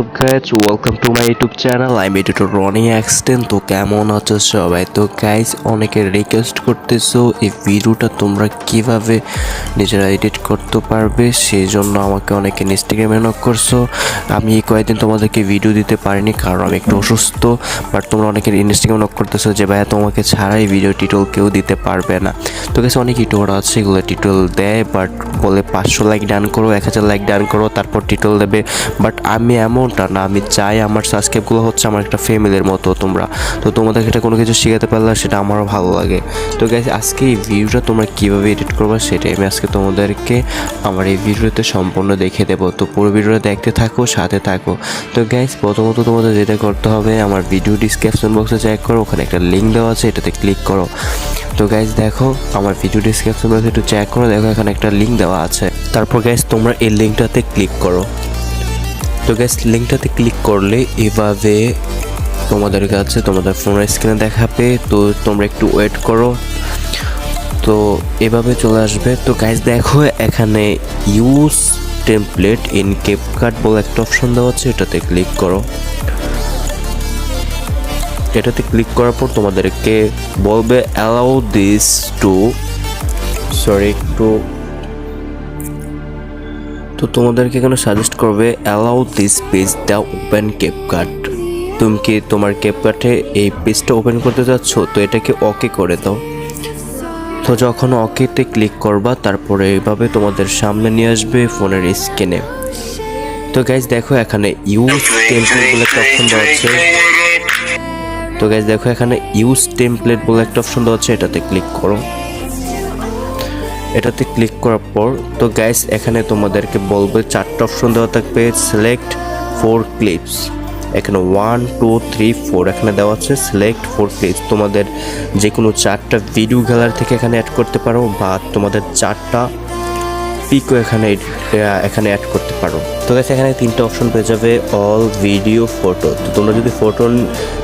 up guys, welcome to my YouTube channel. I'm editor Ronnie Extend. তো কেমন আছো সবাই? তো গাইস অনেকে রিকোয়েস্ট করতেছো এই ভিডিওটা তোমরা কিভাবে নিজেরা এডিট করতে পারবে, সেই জন্য আমাকে অনেকে ইনস্টাগ্রামে নক করছো। আমি কয়েকদিন তোমাদেরকে ভিডিও দিতে পারিনি কারণ আমি একটু অসুস্থ, বাট তোমরা অনেকে ইনস্টাগ্রামে নক করতেছো যে ভাইয়া তোমাকে ছাড়াই ভিডিও টিউটোরিয়াল কেউ দিতে পারবে না। তো গাইস অনেক ইউটিউবার আছে এগুলো টিউটোরিয়াল দেয়, বাট বলে 500 লাইক ডান করো, 1000 লাইক ডান করো, তারপর টিউটোরিয়াল দেবে। বাট আমি এমনটা না, আমি চাই আমার সাবস্ক্রাইবগুলো হচ্ছে আমার একটা ফ্যামিলির মতো তোমরা। তো তোমাদেরকে এটা কোনো কিছু শেখাতে পারলে সেটা আমারও ভালো লাগে। তো গাইস আজকে এই ভিডিওটা তোমরা কীভাবে এডিট করবে সেটাই আমি আজকে তোমাদেরকে আমার এই ভিডিওতে সম্পূর্ণ দেখিয়ে দেবো। তো পুরো ভিডিওটা দেখতে থাকো, সাথে থাকো। তো গাইস প্রথমত তোমাদের যেটা করতে হবে, আমার ভিডিও ডিসক্রিপশন বক্সে চেক করো, ওখানে একটা লিঙ্ক দেওয়া আছে, এটাতে ক্লিক করো। তো গাইস দেখো আমার ভিডিও ডিসক্রিপশন বক্সে একটু চেক করো, দেখো এখানে একটা লিঙ্ক দেওয়া আছে। তারপর গাইস তোমরা এই লিঙ্কটাতে ক্লিক করো। তো গাইস লিঙ্কটাতে ক্লিক করলে এভাবে তোমাদের কাছে তোমাদের ফোনের স্ক্রিনে দেখাবে। তো তোমরা একটু ওয়েট করো, তো এভাবে চলে আসবে। তো গাইস দেখো এখানে ইউজ টেমপ্লেট ইন ক্যাপকাট বলে একটা অপশন দেওয়া আছে, এটাতে ক্লিক করো। এটাতে ক্লিক করার পর তোমাদেরকে বলবে অ্যালাউ দিস টু তো তোমাদেরকে এখানে সাজেস্ট করবে allow this page the open CapCut. তুমি কি তোমার ক্যাপকাটে এই পেজটা ওপেন করতে যাচ্ছ, তো এটাকে ওকে করে দাও। তো যখন ওকেতে ক্লিক করবা তারপরে এইভাবে তোমাদের সামনে নিয়ে আসবে ফোনের স্ক্রিনে। তো গাইজ দেখো এখানে ইউজ টেমপ্লেট বলে একটা অপশন দেওয়া আছে। তো গাইজ দেখো এখানে ইউজ টেমপ্লেট বলে একটা অপশন দেওয়া আছে, এটাতে ক্লিক করো। এটাতে ক্লিক করার পর তো গাইস এখানে তোমাদেরকে বলবে 4টা অপশন দেওয়া থাকবে, সিলেক্ট 4 ক্লিপস। এখানে 1 2 3 4 এখানে দেওয়া আছে সিলেক্ট 4 ক্লিপস। তোমাদের যে কোনো 4টা ভিডিও গ্যালারি থেকে এখানে অ্যাড করতে পারো, বা তোমাদের 4টা পিকও এখানে অ্যাড করতে পারো। তো গাইস এখানে 3টা অপশন পেয়ে যাবে, অল ভিডিও ফটো। তো তোমরা যদি ফটো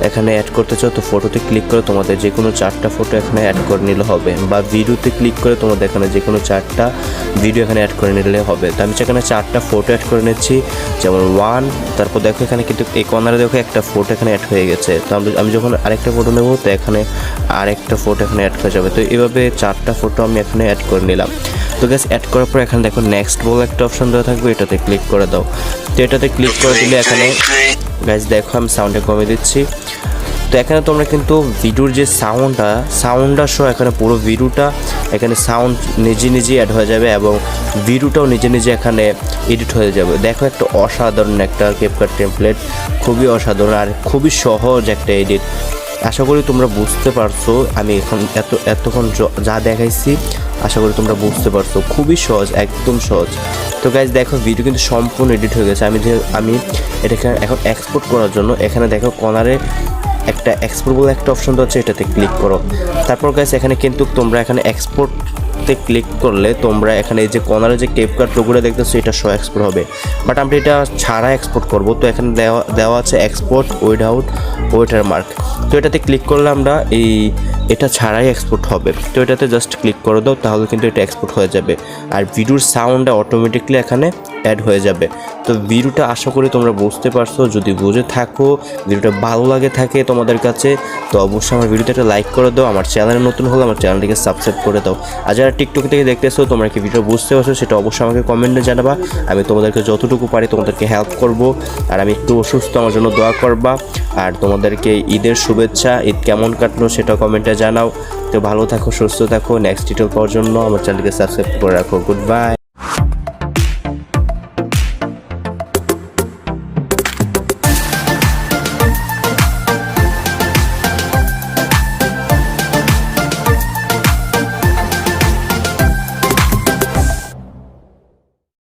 এখানে অ্যাড করতে চাও তো ফটোতে ক্লিক করে তোমাদের যে কোনো 4টা ফটো এখানে অ্যাড করে নিলে হবে, বা ভিডিওতে ক্লিক করে তোমাদের এখানে যে কোনো 4টা ভিডিও এখানে অ্যাড করে নিলে হবে। তো আমি এখানে 4টা ফটো অ্যাড করে নিচ্ছি, যেমন 1। তারপর দেখো এখানে কিন্তু এই কর্নারে দেখো একটা ফটো এখানে অ্যাড হয়ে গেছে। তো আমি যখন আরেকটা ফটো নেবো তো এখানে আরেকটা ফটো এখানে অ্যাড হয়ে যাবে। তো এইভাবে 4টা ফটো আমি এখানে অ্যাড করে নিলাম। তো গাইস অ্যাড করার পর এখানে দেখো নেক্সট বলে একটা অপশন দেওয়া থাকবে, এটাতে ক্লিক করে দাও। তো এটাতে ক্লিক করে দিলে এখানে গাইস দেখো আমি সাউন্ডটা কমিয়ে দিচ্ছি। তো এখানে তোমরা কিন্তু ভিডিওর যে সাউন্ডটা সহ এখানে পুরো ভিডিওটা এখানে সাউন্ড নিজে অ্যাড হয়ে যাবে, এবং ভিডিওটাও নিজে এখানে এডিট হয়ে যাবে। দেখো একটা অসাধারণ একটা ক্যাপকাট টেমপ্লেট, খুবই অসাধারণ আর খুবই সহজ একটা এডিট। আশা করি তোমরা বুঝতে পারছো আমি এখন এতক্ষণ যা দেখাইছি, আশা করি তোমরা বুঝতে পারছো। খুবই সহজ, একদম সহজ। তো গাইজ দেখো ভিডিও কিন্তু সম্পূর্ণ এডিট হয়ে গেছে। আমি এটাকে এখন এক্সপোর্ট করার জন্য এখানে দেখো কর্নারে একটা এক্সপোর্ট বলে একটা অপশন আছে, এটাতে ক্লিক করো। তারপর গাইজ এখানে কিন্তু তোমরা এখানে এক্সপোর্টতে ক্লিক করলে তোমরা এখানে এই যে কর্নারে যে ক্যাপকাট লোগোটা দেখতেছো এটা সহ এক্সপোর্ট হবে, বাট আমরা এটা ছাড়া এক্সপোর্ট করব। তো এখানে দেওয়া আছে এক্সপোর্ট উইদাউট ওয়াটারমার্ক। তো এটাতে ক্লিক করলে আমরা এটা ছাড়াই এক্সপোর্ট হবে। তো এটাতে জাস্ট ক্লিক করে দাও, তাহলে কিন্তু এটা এক্সপোর্ট হয়ে যাবে, আর ভিডিওর সাউন্ডটা অটোমেটিকলি এখানে অ্যাড হয়ে যাবে। তো ভিডিওটা আশা করি তোমরা বুঝতে পারছো। যদি বুঝে থাকো, ভিডিওটা ভালো লাগে থাকে তোমাদের কাছে, তো অবশ্যই আমার ভিডিওতে একটা লাইক করে দাও। আমার চ্যানেলে নতুন হলে আমার চ্যানেলটিকে সাবস্ক্রাইব করে দাও। আর যারা টিকটক থেকে দেখতেছো তোমরা কি ভিডিও বুঝতে পারছো সেটা অবশ্যই আমাকে কমেন্টে জানাবা। আমি তোমাদেরকে যতটুকু পারি তোমাদেরকে হেল্প করব। আর আমি একটু অসুস্থ, আমার জন্য দোয়া করবা। আর তোমাদেরকে ঈদের শুভেচ্ছা। ঈদ কেমন কাটলো সেটা কমেন্টে জানাও। তো ভালো থাকো, সুস্থ থাকো। নেক্সট টিউটোরিয়াল পাওয়ার জন্য আমার চ্যানেলকে সাবস্ক্রাইব করে রাখো। Good bye.